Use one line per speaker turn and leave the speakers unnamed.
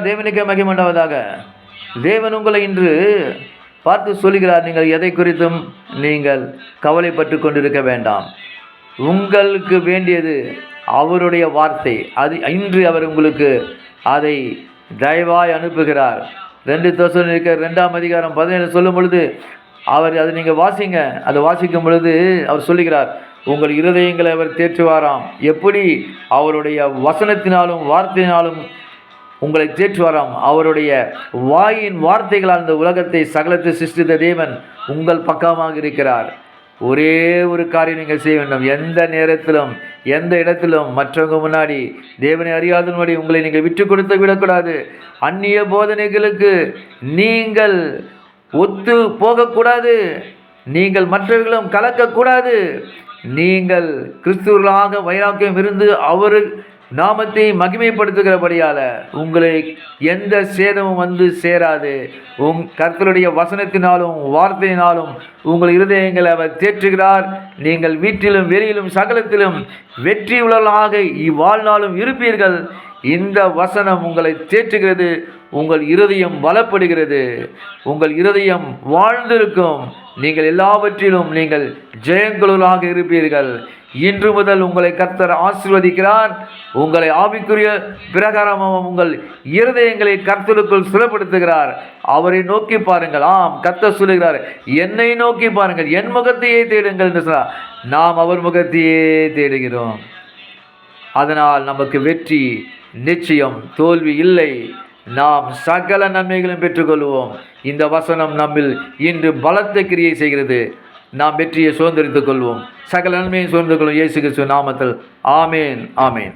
தேவனுக்கே மகிமை உண்டாவதாக. தேவன் உங்களை இன்று பார்த்து சொல்கிறார், நீங்கள் எதை குறித்தும் நீங்கள் கவலைப்பட்டு கொண்டிருக்க வேண்டாம். உங்களுக்கு வேண்டியது அவருடைய வார்த்தை. அது இன்று அவர் உங்களுக்கு அதை தயவாய் அனுப்புகிறார். 2 தெசலோனிக்கேயர் 2:17 சொல்லும் பொழுது அவர் அதை நீங்கள் வாசிங்க. அதை வாசிக்கும் பொழுது அவர் சொல்லுகிறார், உங்கள் இருதயங்களை அவர் தேற்றுவாராம். எப்படி? அவருடைய வசனத்தினாலும் வார்த்தையினாலும் உங்களை தேற்றுவாராம். அவருடைய வாயின் வார்த்தைகளால் இந்த உலகத்தை சகலத்தை சிருஷ்டித்த தேவன் உங்கள் பக்கமாக இருக்கிறார். ஒரே ஒரு காரியம் நீங்கள் செய்ய வேண்டும். எந்த நேரத்திலும் எந்த இடத்திலும் மற்றவங்க முன்னாடி தேவனை அறியாதபடி உங்களை நீங்கள் விட்டு கொடுத்து விடக்கூடாது. அந்நிய போதனைகளுக்கு நீங்கள் ஒத்து போகக்கூடாது. நீங்கள் மற்றவர்களும் கலக்கக்கூடாது. நீங்கள் கிறிஸ்துவர்களாக வைராக்கியம் இருந்து அவர் நாமத்தை மகிமைப்படுத்துகிறபடியால் உங்களை எந்த சேதமும் வந்து சேராது. கர்த்தருடைய வசனத்தினாலும் வார்த்தையினாலும் உங்கள் இருதயங்களை அவர் தேற்றுகிறார். நீங்கள் வீட்டிலும் வெளியிலும் சகலத்திலும் வெற்றி உள்ளவர்களாக இவ்வாழ்நாளும் இருப்பீர்கள். இந்த வசனம் உங்களை தேற்றுகிறது. உங்கள் இருதயம் பலப்படுகிறது. உங்கள் இருதயம் வாழ்ந்திருக்கும். நீங்கள் எல்லாவற்றிலும் நீங்கள் ஜெயங்குழலாக இருப்பீர்கள். இன்று முதல் உங்களை கர்த்தர் ஆசீர்வதிக்கிறார். உங்களை ஆவிக்குரிய பிரகாரமாக உங்கள் இருதயங்களை கர்த்தருக்குள் சுலப்படுத்துகிறார். அவரை நோக்கி பாருங்கள். ஆம், கர்த்தர் சொல்லுகிறார், என்னை நோக்கி பாருங்கள், என் முகத்தையே தேடுங்கள் என்று சொன்னார். நாம் அவர் முகத்தையே தேடுகிறோம். அதனால் நமக்கு வெற்றி நிச்சயம், தோல்வி இல்லை. நாம் சகல நன்மைகளும் பெற்றுக்கொள்வோம். இந்த வசனம் நம்மில் இன்று பலத்த கிரியை செய்கிறது. நாம் வெற்றியை சுதந்திரித்துக் கொள்வோம். சகல நன்மையை சுதந்திரித்துக் கொள்வோம். இயேசு கிறிஸ்து நாமத்தில் ஆமேன், ஆமேன்.